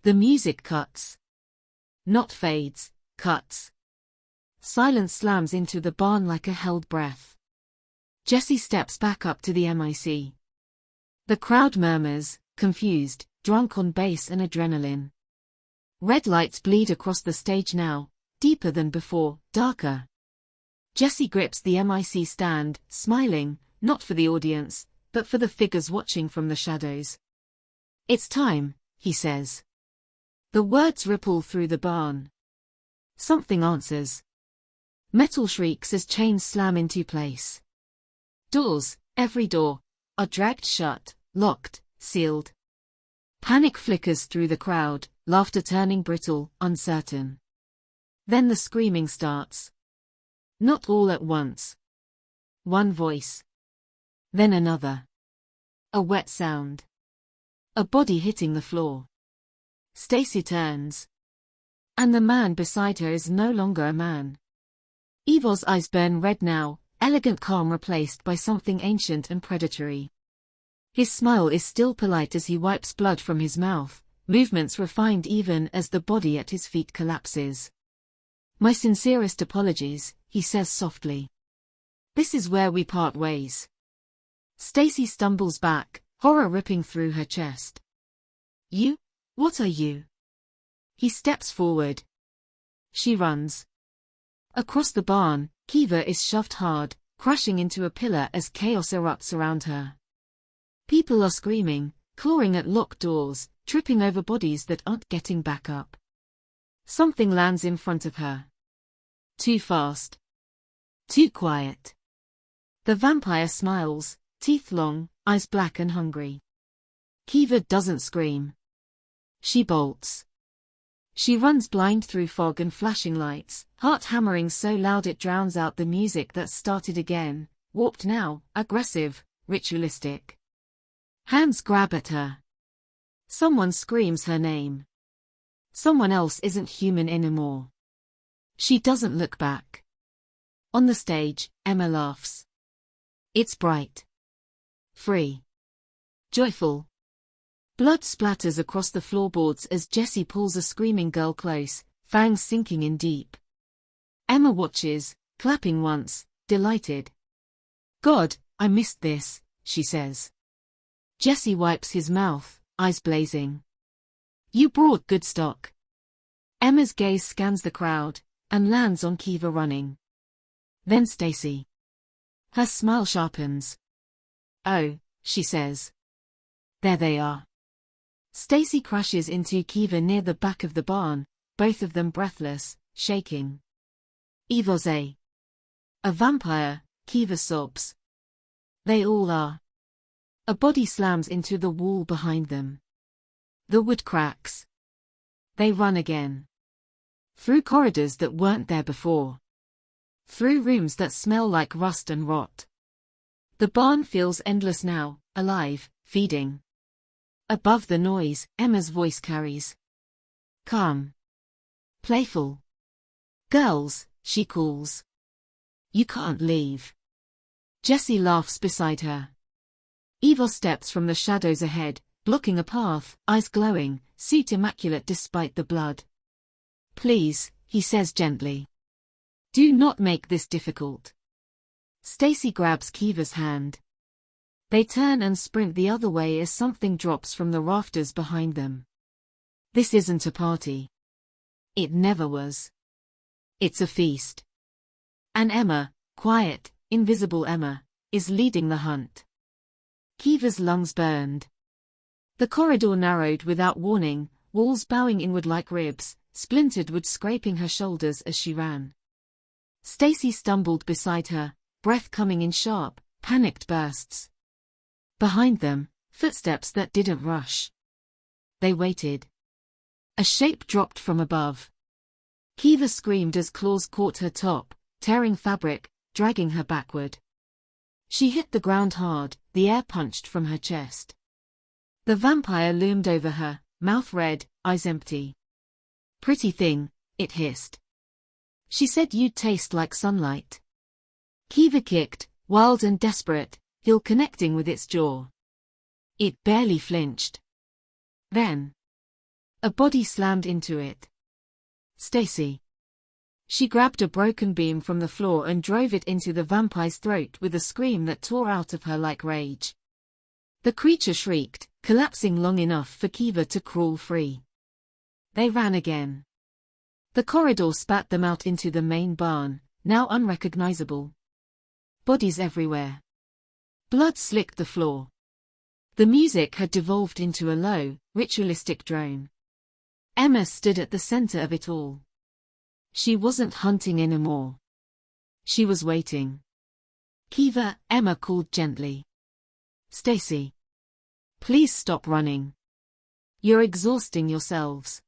The music cuts. Not fades, cuts. Silence slams into the barn like a held breath. Jesse steps back up to the MIC. The crowd murmurs, confused, drunk on bass and adrenaline. Red lights bleed across the stage now, deeper than before, darker. Jesse grips the MIC stand, smiling, not for the audience, but for the figures watching from the shadows. "It's time," he says. The words ripple through the barn. Something answers. Metal shrieks as chains slam into place. Doors, every door, are dragged shut, locked, sealed. Panic flickers through the crowd, laughter turning brittle, uncertain. Then the screaming starts. Not all at once. One voice. Then another. A wet sound. A body hitting the floor. Stacy turns. And the man beside her is no longer a man. Ivor's eyes burn red now, elegant calm replaced by something ancient and predatory. His smile is still polite as he wipes blood from his mouth, movements refined even as the body at his feet collapses. "My sincerest apologies," he says softly. "This is where we part ways." Stacy stumbles back, horror ripping through her chest. "You? What are you?" He steps forward. She runs. Across the barn, Kiva is shoved hard, crashing into a pillar as chaos erupts around her. People are screaming, clawing at locked doors, tripping over bodies that aren't getting back up. Something lands in front of her. Too fast. Too quiet. The vampire smiles, teeth long, eyes black and hungry. Kiva doesn't scream. She bolts. She runs blind through fog and flashing lights, heart hammering so loud it drowns out the music that started again, warped now, aggressive, ritualistic. Hands grab at her. Someone screams her name. Someone else isn't human anymore. She doesn't look back. On the stage, Emma laughs. It's bright. Free. Joyful. Blood splatters across the floorboards as Jesse pulls a screaming girl close, fangs sinking in deep. Emma watches, clapping once, delighted. "God, I missed this," she says. Jesse wipes his mouth, eyes blazing. "You brought good stock." Emma's gaze scans the crowd, and lands on Kiva running. Then Stacy. Her smile sharpens. "Oh," she says. "There they are." Stacy crashes into Kiva near the back of the barn, both of them breathless, shaking. "Ivor's a vampire," Kiva sobs. "They all are." A body slams into the wall behind them. The wood cracks. They run again. Through corridors that weren't there before. Through rooms that smell like rust and rot. The barn feels endless now, alive, feeding. Above the noise, Emma's voice carries. Calm. Playful. "Girls," she calls. "You can't leave." Jesse laughs beside her. Ivor steps from the shadows ahead, blocking a path, eyes glowing, suit immaculate despite the blood. "Please," he says gently. "Do not make this difficult." Stacy grabs Kiva's hand. They turn and sprint the other way as something drops from the rafters behind them. This isn't a party. It never was. It's a feast. And Emma, quiet, invisible Emma, is leading the hunt. Kiva's lungs burned. The corridor narrowed without warning, walls bowing inward like ribs, splintered wood scraping her shoulders as she ran. Stacy stumbled beside her, breath coming in sharp, panicked bursts. Behind them, footsteps that didn't rush. They waited. A shape dropped from above. Kiva screamed as claws caught her top, tearing fabric, dragging her backward. She hit the ground hard, the air punched from her chest. The vampire loomed over her, mouth red, eyes empty. "Pretty thing," it hissed. "She said you'd taste like sunlight." Kiva kicked, wild and desperate, heel connecting with its jaw. It barely flinched. Then, A body slammed into it. Stacy. She grabbed a broken beam from the floor and drove it into the vampire's throat with a scream that tore out of her like rage. The creature shrieked, collapsing long enough for Kiva to crawl free. They ran again. The corridor spat them out into the main barn, now unrecognizable. Bodies everywhere. Blood slicked the floor. The music had devolved into a low, ritualistic drone. Emma stood at the center of it all. She wasn't hunting anymore. She was waiting. Kiva, Emma called gently. Stacy. Please stop running. You're exhausting yourselves.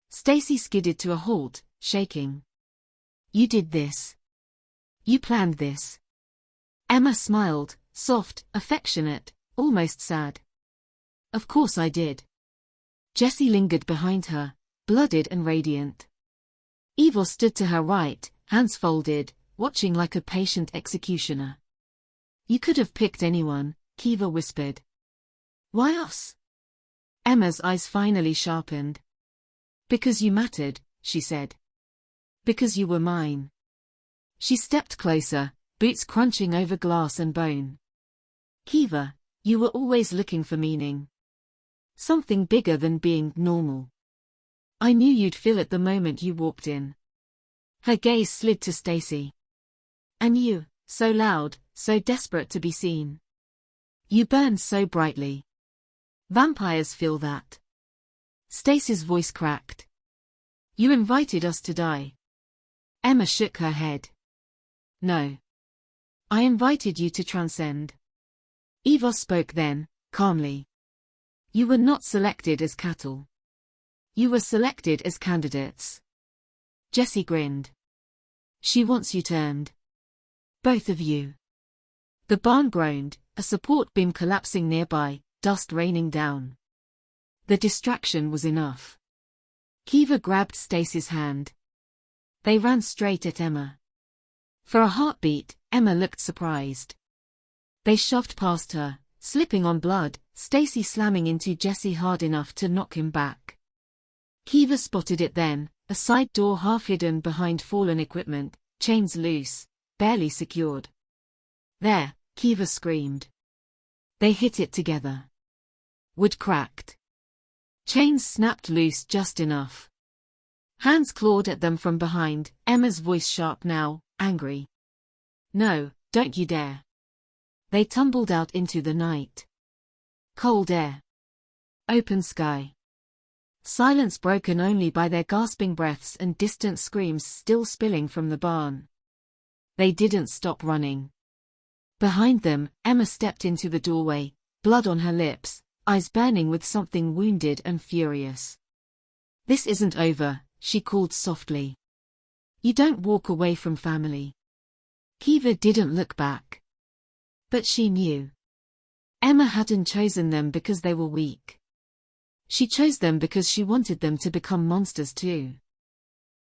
Stacy skidded to a halt, shaking. You did this. You planned this. Emma smiled, soft, affectionate, almost sad. Of course I did. Jessie lingered behind her, blooded and radiant. Ivor stood to her right, hands folded, watching like a patient executioner. You could have picked anyone, Kiva whispered. Why us? Emma's eyes finally sharpened. Because you mattered, she said. Because you were mine. She stepped closer, boots crunching over glass and bone. Kiva, you were always looking for meaning. Something bigger than being normal. I knew you'd feel it the moment you walked in. Her gaze slid to Stacy. And you, so loud, so desperate to be seen. You burned so brightly. Vampires feel that. Stacy's voice cracked. You invited us to die. Emma shook her head. No. I invited you to transcend. Ivor spoke then, calmly. You were not selected as cattle. You were selected as candidates. Jessie grinned. She wants you turned. Both of you. The barn groaned, a support beam collapsing nearby, dust raining down. The distraction was enough. Kiva grabbed Stacy's hand. They ran straight at Emma. For a heartbeat, Emma looked surprised. They shoved past her, slipping on blood, Stacy slamming into Jessie hard enough to knock him back. Kiva spotted it then, a side door half hidden behind fallen equipment, chains loose, barely secured. There, Kiva screamed. They hit it together. Wood cracked. Chains snapped loose just enough. Hands clawed at them from behind, Emma's voice sharp now, angry. No, don't you dare. They tumbled out into the night. Cold air. Open sky. Silence broken only by their gasping breaths and distant screams still spilling from the barn. They didn't stop running. Behind them, Emma stepped into the doorway, blood on her lips, eyes burning with something wounded and furious. This isn't over, she called softly. You don't walk away from family. Kiva didn't look back. But she knew. Emma hadn't chosen them because they were weak. She chose them because she wanted them to become monsters too.